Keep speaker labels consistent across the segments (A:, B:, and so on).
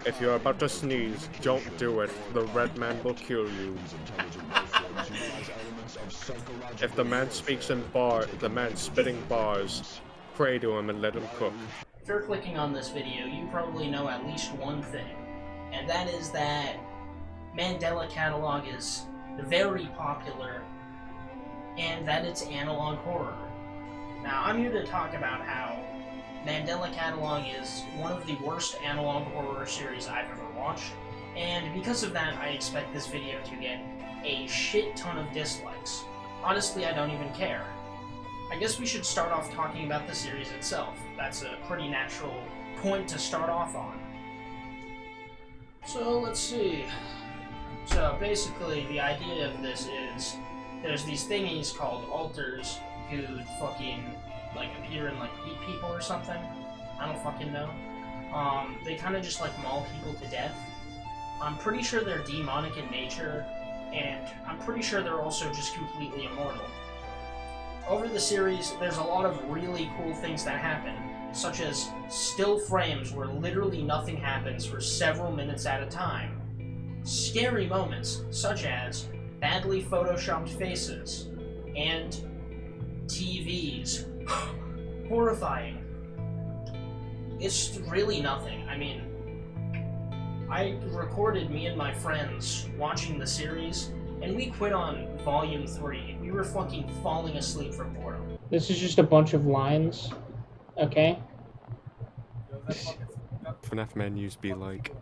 A: If you're about to sneeze, don't do it. The red man will kill you. If the man speaks in the man spitting bars, pray to him and let him cook.
B: If you're clicking on this video, you probably know at least one thing, and that is that Mandela Catalogue is very popular, and that it's analog horror. Now, I'm here to talk about how Mandela Catalogue is one of the worst analog horror series I've ever watched, and because of that, I expect this video to get a shit ton of dislikes. Honestly, I don't even care. I guess we should start off talking about the series itself. That's a pretty natural point to start off on. So, let's see. So, basically, the idea of this is there's these thingies called alters who fucking, appear and, eat people or something. I don't fucking know. They kind of just, maul people to death. I'm pretty sure they're demonic in nature, and I'm pretty sure they're also just completely immortal. Over the series, there's a lot of really cool things that happen, such as still frames where literally nothing happens for several minutes at a time. Scary moments, such as badly photoshopped faces, and TVs. Horrifying. It's really nothing. I mean, I recorded me and my friends watching the series, and we quit on Volume 3. We were fucking falling asleep from boredom.
C: This is just a bunch of lines, okay?
A: FNAF menus be like...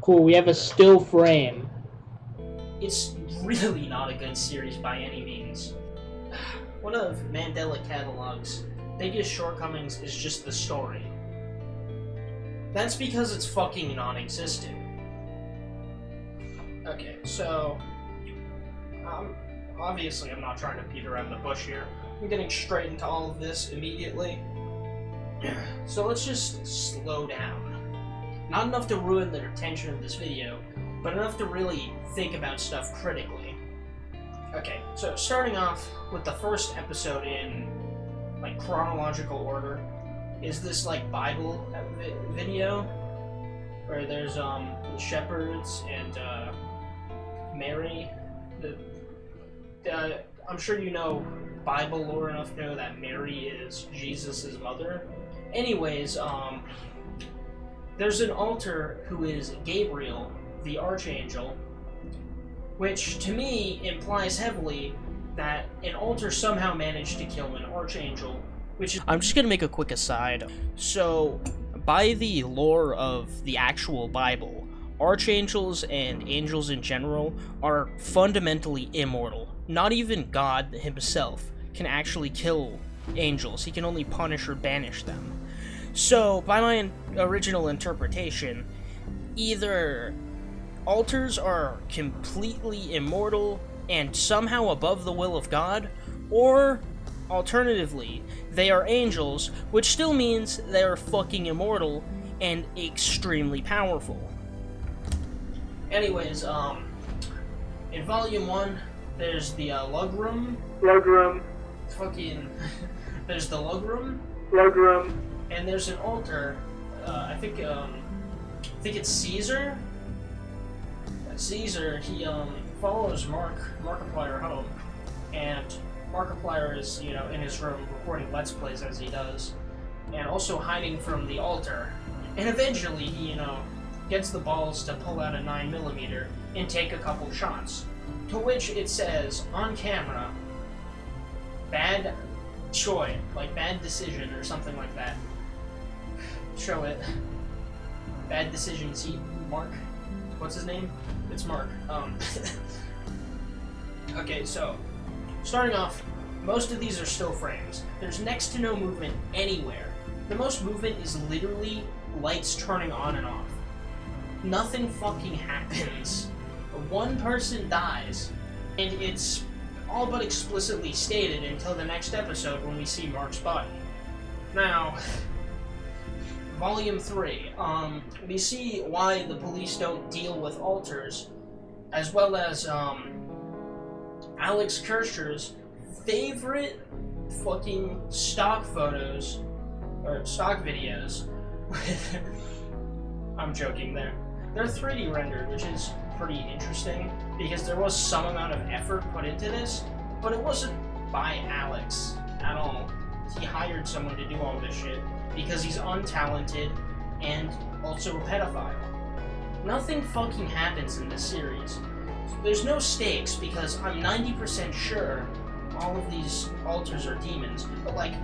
C: Cool, we have a still frame.
B: It's really not a good series by any means. One of Mandela Catalogue's biggest shortcomings is just the story. That's because it's fucking non-existent. Okay, so... obviously I'm not trying to beat around the bush here. I'm getting straight into all of this immediately. So let's just slow down. Not enough to ruin the retention of this video, but enough to really think about stuff critically. Okay, so starting off with the first episode in, chronological order, is this, Bible video, where there's, the shepherds and, Mary. I'm sure you know Bible lore enough to know that Mary is Jesus' mother. Anyways, there's an altar who is Gabriel, the archangel, which to me implies heavily that an altar somehow managed to kill an archangel, which is... I'm just gonna make a quick aside. So, by the lore of the actual Bible, archangels and angels in general are fundamentally immortal. Not even God himself can actually kill angels. He can only punish or banish them. So, by my original interpretation, either altars are completely immortal and somehow above the will of God, or, alternatively, they are angels, which still means they are fucking immortal and extremely powerful. Anyways, in Volume 1, there's the, lug room. Fucking... there's the lug room. And there's an altar, I think it's Caesar. Caesar, he, follows Markiplier home, and Markiplier is, in his room recording Let's Plays as he does, and also hiding from the altar. And eventually he, gets the balls to pull out a 9mm and take a couple shots. To which it says, on camera, bad choice, bad decision or something like that. Show it. Bad decision. See, Mark? What's his name? It's Mark. Okay, so, starting off, most of these are still frames. There's next to no movement anywhere. The most movement is literally lights turning on and off. Nothing fucking happens. One person dies, and it's all but explicitly stated until the next episode when we see Mark's body. Now, Volume 3, we see why the police don't deal with altars, as well as, Alex Kircher's favorite fucking stock photos, or stock videos. I'm joking there. They're 3D rendered, which is pretty interesting, because there was some amount of effort put into this, but it wasn't by Alex at all. He hired someone to do all this shit, because he's untalented and also a pedophile. Nothing fucking happens in this series. There's no stakes, because I'm 90% sure all of these altars are demons, but like,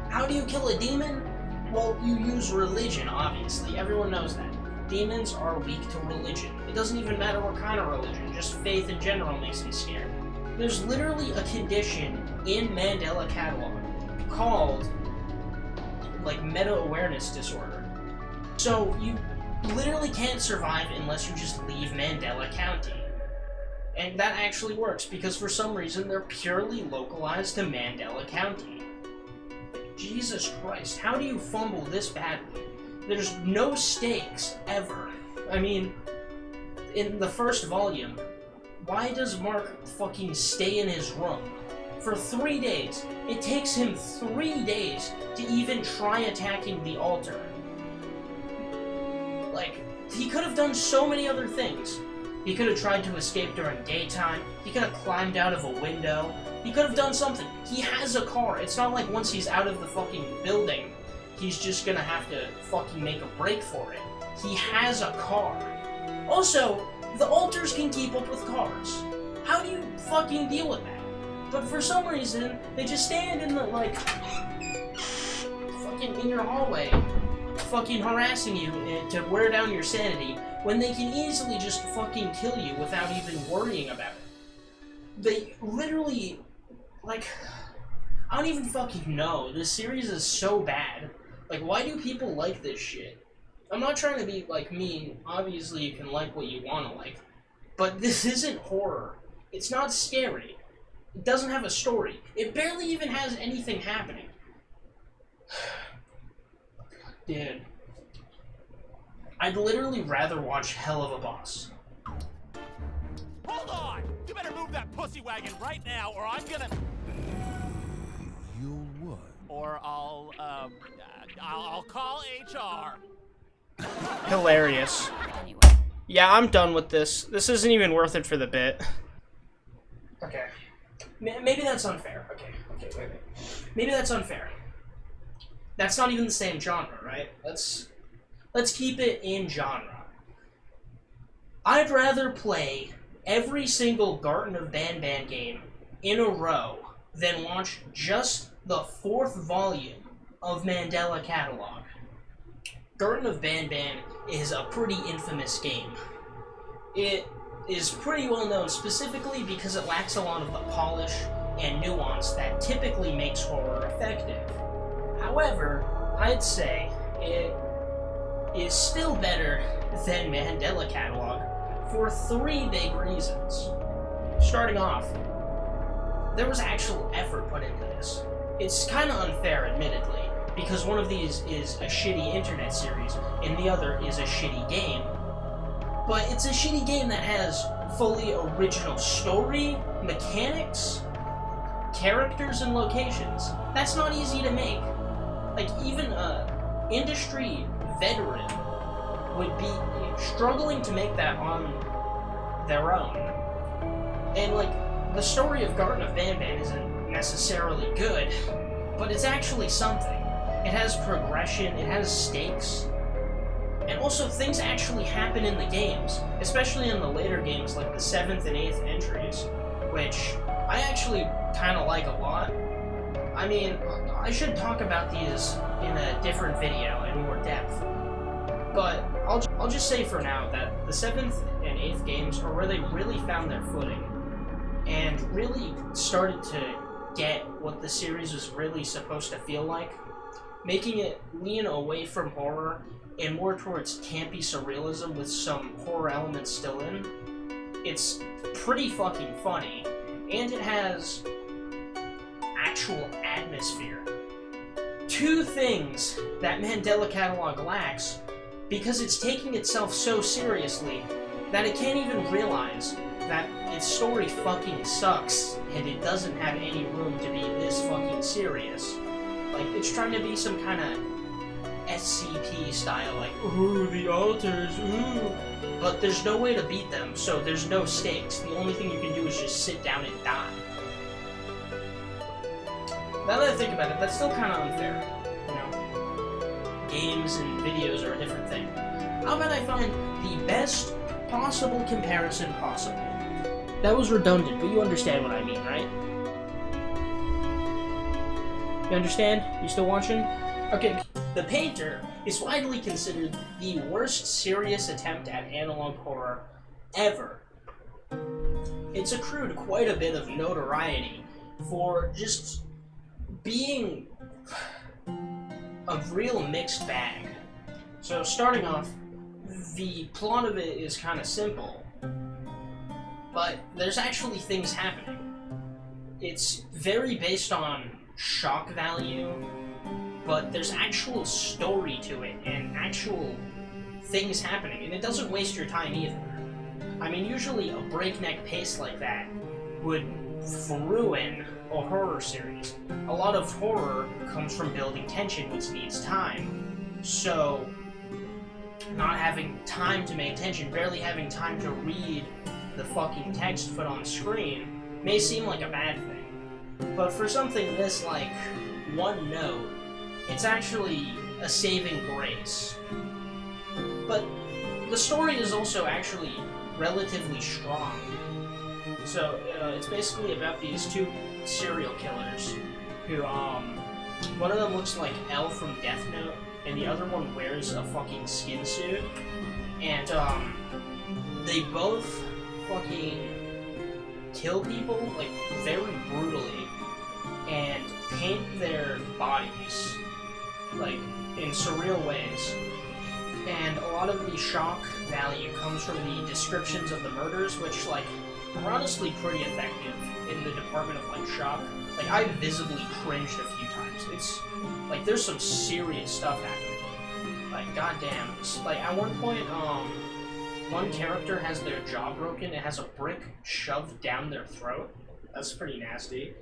B: how do you kill a demon? Well, you use religion, obviously. Everyone knows that. Demons are weak to religion. It doesn't even matter what kind of religion, just faith in general makes me scared. There's literally a condition in Mandela Catalogue called, like, meta-awareness disorder. So you literally can't survive unless you just leave Mandela County. And that actually works, because for some reason they're purely localized to Mandela County. Jesus Christ, how do you fumble this badly? There's no stakes, ever. I mean, in the first volume, why does Mark fucking stay in his room for 3 days? It takes him 3 days to even try attacking the altar. Like, he could have done so many other things. He could have tried to escape during daytime. He could have climbed out of a window. He could have done something. He has a car. It's not like once he's out of the fucking building, he's just gonna have to fucking make a break for it. He has a car. Also, the altars can keep up with cars. How do you fucking deal with that? But for some reason, they just stand in the, like, fucking in your hallway, fucking harassing you to wear down your sanity, when they can easily just fucking kill you without even worrying about it. They literally, like, I don't even fucking know. This series is so bad. Like, why do people like this shit? I'm not trying to be, like, mean. Obviously, you can like what you want to like. But this isn't horror. It's not scary. It doesn't have a story. It barely even has anything happening. Dude. I'd literally rather watch Hell of a Boss.
D: Hold on! You better move that pussy wagon right now, or I'm gonna...
E: You'll what?
D: Or I'll call HR.
B: Hilarious.
F: Anyway.
B: Yeah, I'm done with this. This isn't even worth it for the bit. Okay. Maybe that's unfair. Okay, wait. Maybe that's unfair. That's not even the same genre, right? Let's keep it in genre. I'd rather play every single Garten of Banban game in a row than watch just the 4th volume of Mandela Catalogue. Garten of Banban is a pretty infamous game. It is pretty well known specifically because it lacks a lot of the polish and nuance that typically makes horror effective. However, I'd say it is still better than Mandela Catalogue for 3 big reasons. Starting off, there was actual effort put into this. It's kind of unfair, admittedly, because one of these is a shitty internet series and the other is a shitty game. But it's a shitty game that has fully original story, mechanics, characters, and locations. That's not easy to make. Like, even a industry veteran would be struggling to make that on their own. And, like, the story of Garten of Banban isn't necessarily good, but it's actually something. It has progression, it has stakes, and also things actually happen in the games, especially in the later games like the 7th and 8th entries, which I actually kind of like a lot. I mean, I should talk about these in a different video in more depth, but I'll just say for now that the 7th and 8th games are where they really found their footing, and really started to get what the series was really supposed to feel like, making it lean away from horror and more towards campy surrealism with some horror elements still in. It's pretty fucking funny, and it has actual atmosphere. 2 things that Mandela Catalogue lacks, because it's taking itself so seriously that it can't even realize that its story fucking sucks, and it doesn't have any room to be this fucking serious. Like, it's trying to be some kind of SCP style, like, ooh, the alters, ooh. But there's no way to beat them, so there's no stakes. The only thing you can do is just sit down and die. Now that I think about it, that's still kind of unfair, you know? Games and videos are a different thing. How about I find the best possible comparison possible? That was redundant, but you understand what I mean, right? You understand? You still watching? Okay. The Painter is widely considered the worst serious attempt at analog horror ever. It's accrued quite a bit of notoriety for just being a real mixed bag. So starting off, the plot of it is kind of simple, but there's actually things happening. It's very based on shock value, but there's actual story to it and actual things happening, and it doesn't waste your time either. I mean, usually a breakneck pace like that would ruin a horror series. A lot of horror comes from building tension, which needs time. So, not having time to make tension, barely having time to read the fucking text put on screen may seem like a bad thing. But for something this, like, one note, it's actually a saving grace. But the story is also actually relatively strong. So, it's basically about these two serial killers who, one of them looks like L from Death Note, and the other one wears a fucking skin suit. And, they both fucking kill people, like, very brutally, and paint their bodies, like, in surreal ways. And a lot of the shock value comes from the descriptions of the murders, which, like, are honestly pretty effective in the department of, like, shock. Like, I visibly cringed a few times. It's, like, there's some serious stuff happening. Like, goddamn. Like, at one point, one character has their jaw broken, it has a brick shoved down their throat. That's pretty nasty.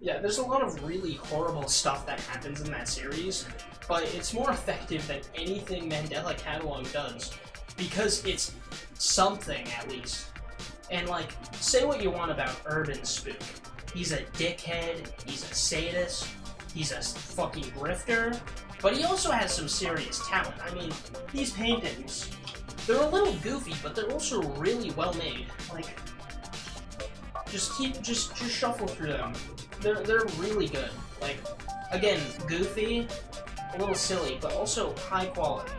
B: Yeah, there's a lot of really horrible stuff that happens in that series, but it's more effective than anything Mandela Catalogue does, because it's something, at least. And, like, say what you want about Urban Spook. He's a dickhead, he's a sadist, he's a fucking grifter, but he also has some serious talent. I mean, these paintings, they're a little goofy, but they're also really well made. Like, just shuffle through them. They're really good. Like, again, goofy, a little silly, but also high quality.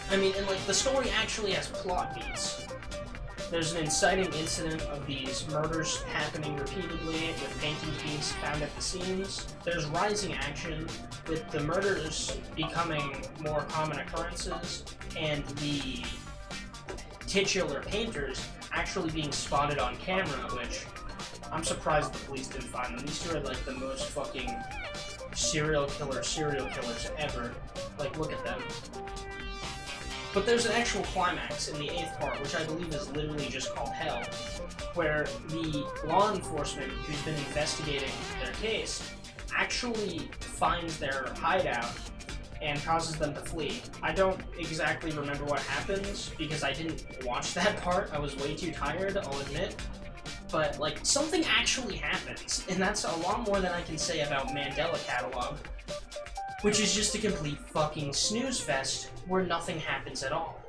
B: I mean, and, like, the story actually has plot beats. There's an inciting incident of these murders happening repeatedly, with paintings being found at the scenes. There's rising action, with the murders becoming more common occurrences, and the titular painters actually being spotted on camera, which I'm surprised the police didn't find them. These two are, like, the most fucking serial killers ever. Like, look at them. But there's an actual climax in the 8th part, which I believe is literally just called Hell, where the law enforcement who's been investigating their case actually finds their hideout and causes them to flee. I don't exactly remember what happens, because I didn't watch that part. I was way too tired, I'll admit. But, like, something actually happens, and that's a lot more than I can say about Mandela Catalogue, which is just a complete fucking snooze fest where nothing happens at all.